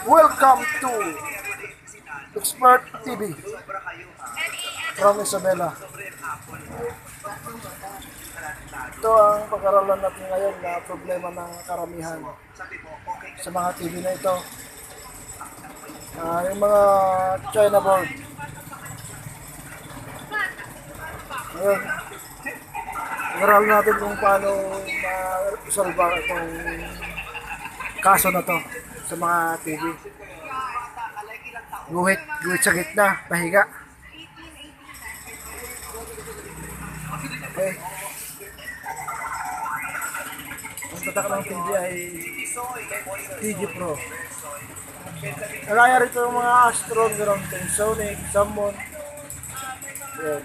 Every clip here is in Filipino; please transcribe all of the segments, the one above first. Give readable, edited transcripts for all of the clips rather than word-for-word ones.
Welcome to Expert TV from Isabela. Ito ang pag-aralan natin ngayon na problema ng karamihan sa mga TV na ito. Yung mga China board. Ngayon, pag-aralan natin kung paano ma-resolve itong kaso na to sa mga TV. Guhit sa gitna, pahiga. Okay. Ang tatak ng TV ay TG Pro. Nalaya rito yung mga Astron, Sonic, Summon. Yan.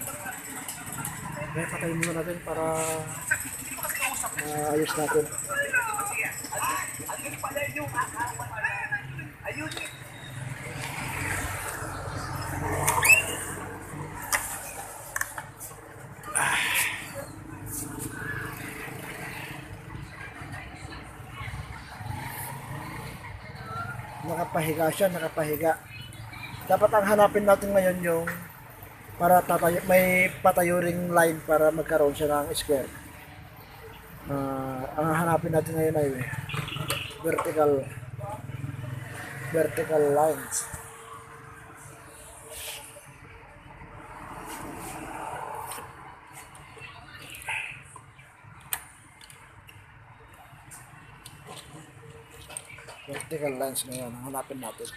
Kaya patayin muna natin para ayos natin. Nakapahiga siya, nakapahiga. Dapat ang hanapin natin ngayon yung para may patayo ring line para magkaroon siya ng square. Ang hanapin natin ngayon ay vertical lines. Vertical lines ngayon ang hanapin natin.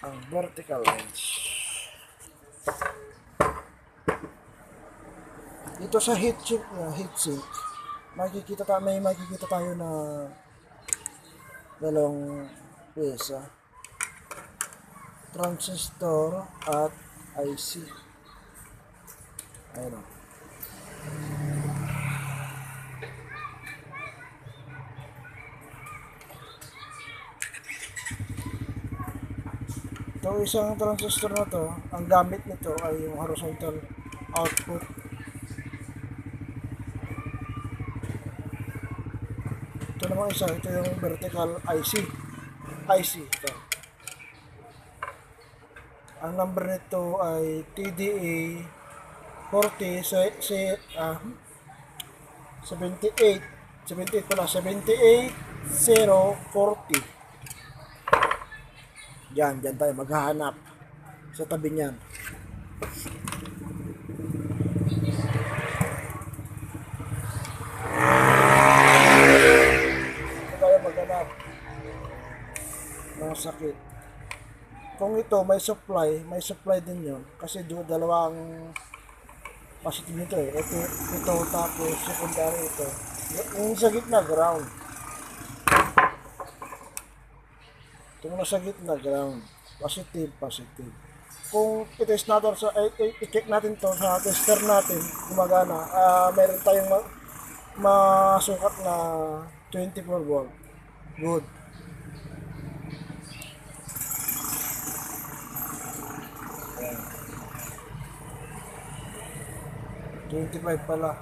Ang vertical lines. Dito sa heatsink, may makikita tayo na dalawang pyesa, transistor at IC. Ayun o. Itong isang transistor na to, ang gamit nito ay yung horizontal output. Ito naman isa, ito yung vertical IC ito. Ang number nito ay TDA 78040. Diyan tayo maghahanap sa tabi niyan. Sakit. Kung ito may supply din yun kasi dalawang positive nito eh. Ito tapos secondary ito. Yung sa gitna ground. Ito muna sa gitna ground. Positive. Kung i-test natin i-check natin to sa tester natin gumagana. Meron tayong masukat na 24 volt. Good. 25 pala.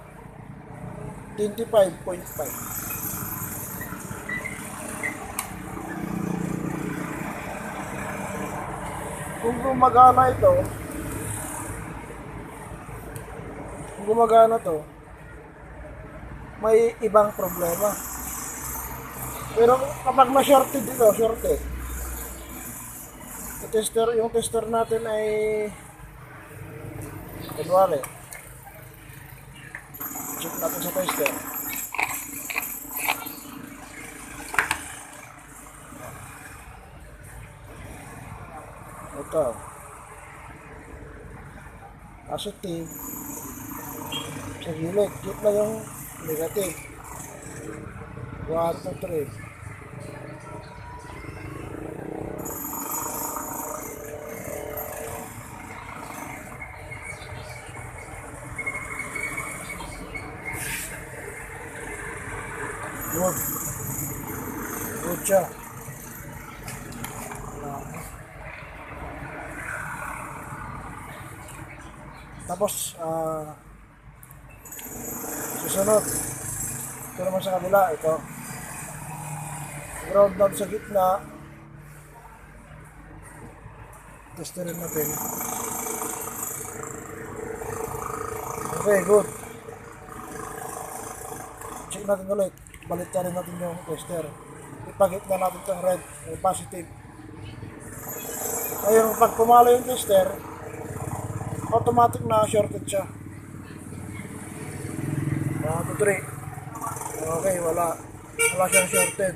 25.5. Kung gumagana to, may ibang problema. Pero kapag ma-shorted ito, yung tester natin ay kunwari, check natin sa tester. Ito. Positive. Sa gilid. Gitna yung negative. 1, 2, 3. Good. Good siya. Tapos, susunod. Ito naman sa kabila, ito. Ground down sa gitna. Testerin natin. Okay, good. Check natin ulit. Balik rin natin yung tester. Ipagitna natin itong red, yung positive. Ngayon, pag pumalo yung tester, automatic na shorted siya. 1, 2, 3. Okay, wala siyang shorted.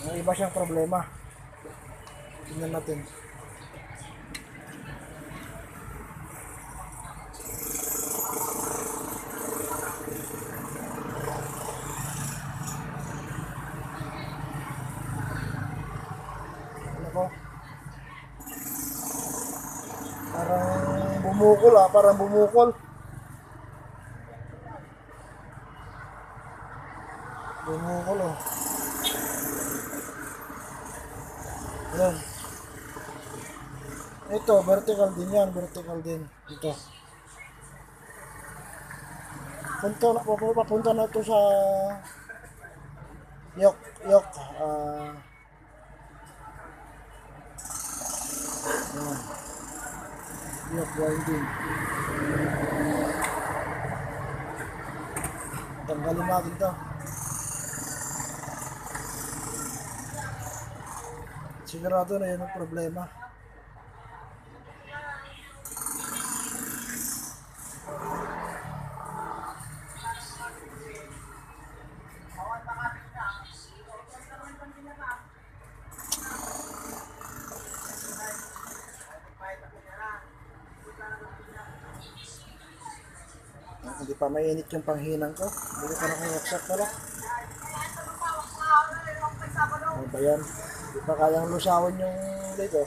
May iba siyang problema. Tingnan natin. Ano ko? Parang bumukol. Bumukol oh. Ayan. Ito, vertical din yan, vertical din. Ito. Papunta na ito sa yok. Yok winding. Tanggalin natin ito. Sigurado na yun ang problema. Hindi pa mainit yung panghinang ko. Hindi pa nakawaksak pala. Ano ba yan? Hindi pa kayang lusawan yung dito.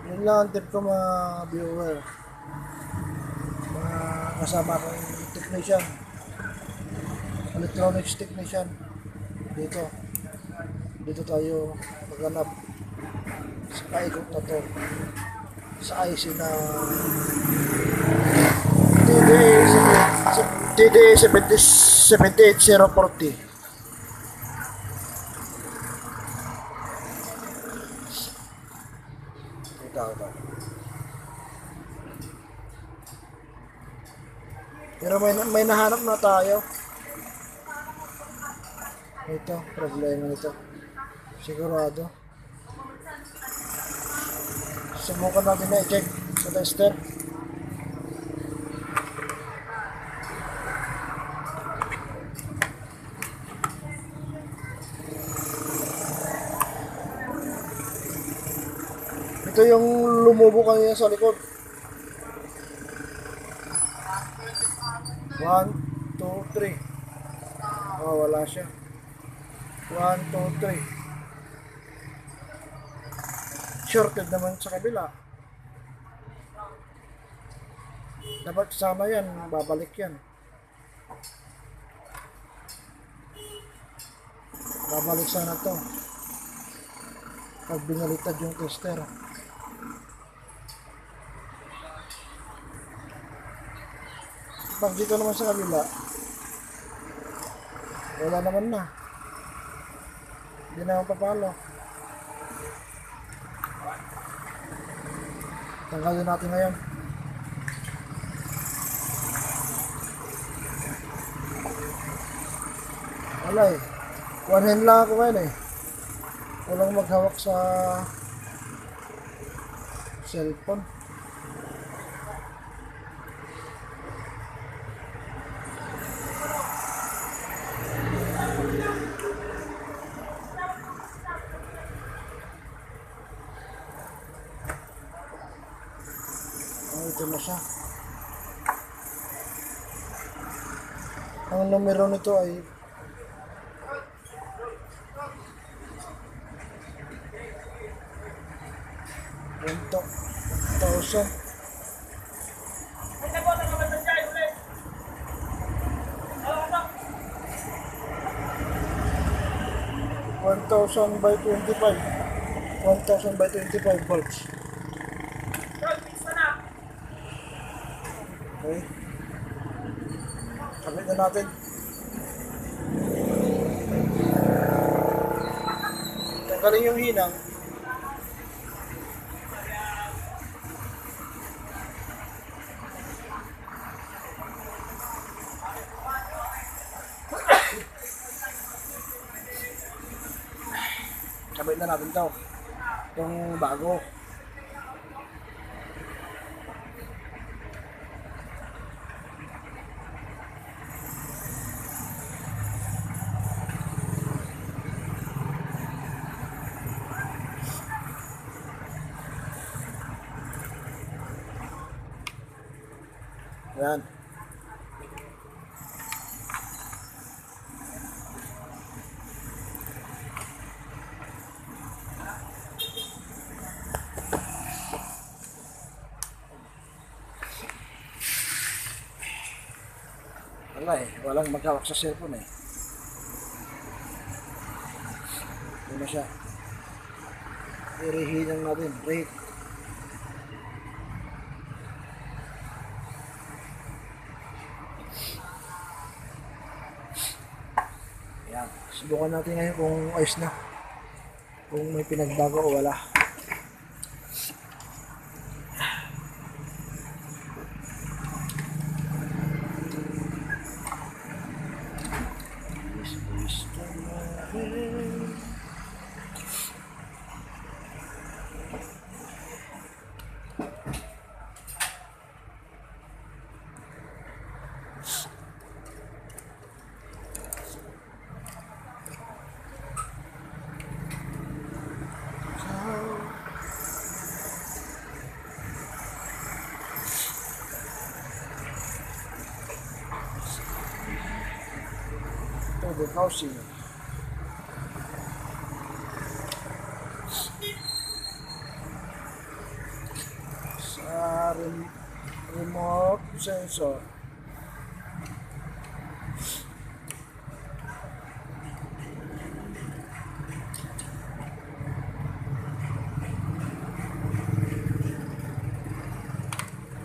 Yun lang ang tip ko mga viewer. Mga kasama kong technician. Electronics technician. Dito tayo maghanap sa paikot na to. Sa IC na TDA 78040. Ito. Pero may nahanap na tayo. Ito, problema nito. Sigurado. Subukan natin na i-check sa tester. Ito yung lumubo kanina sa likod. 1, 2, 3. Oh, wala siya. 1, 2, 3. Shorted naman sa kabila. Dapat sana yan, babalik yan. Babalik sana to pag binalitad yung tester. Pag dito naman sa kabila, wala naman na. Hindi naman papalo. Tanggalin natin ngayon. Wala eh. One hand lang ako ngayon eh. Walang maghawak sa cellphone. Ito na siya. Ang numero nito ay Punto 1,000. One thousand by 25. 1,000 by 25 volts. Okay. Kabit na natin. Tanggalin yung hinang. Kabit na natin to. Itong bago. Ayan. Wala eh. Walang maghawak sa cellphone eh. Ito na siya. I-reheat lang natin. Reheat. Ayan. Subukan natin ngayon kung ayos na. Kung may pinagbago o wala. Ito, the housing. Sa remote sensor.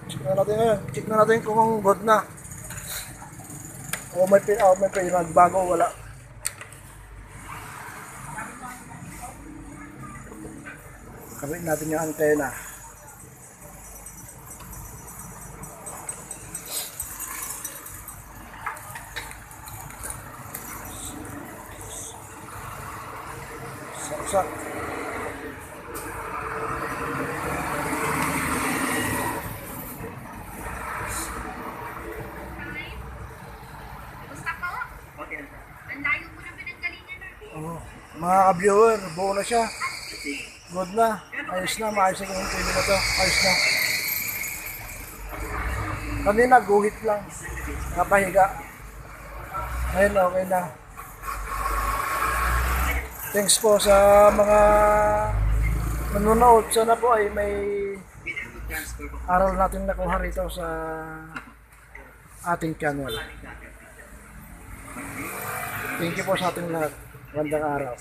Check na natin ngayon. Check na natin kung good na. O may pinagbago o wala. Kabit natin yung antena. Saksak. Oh, mga ka-viewer, buo na siya. Good na. Ayos na, maayos na yung TV na to. Ayos na. Kanina, guhit lang. Napahiga. Ngayon, okay na. Thanks po sa mga nanonood. Sana po ay may aral natin nakuha rito sa ating channel. Thank you po sa ating lahat. Magandang araw.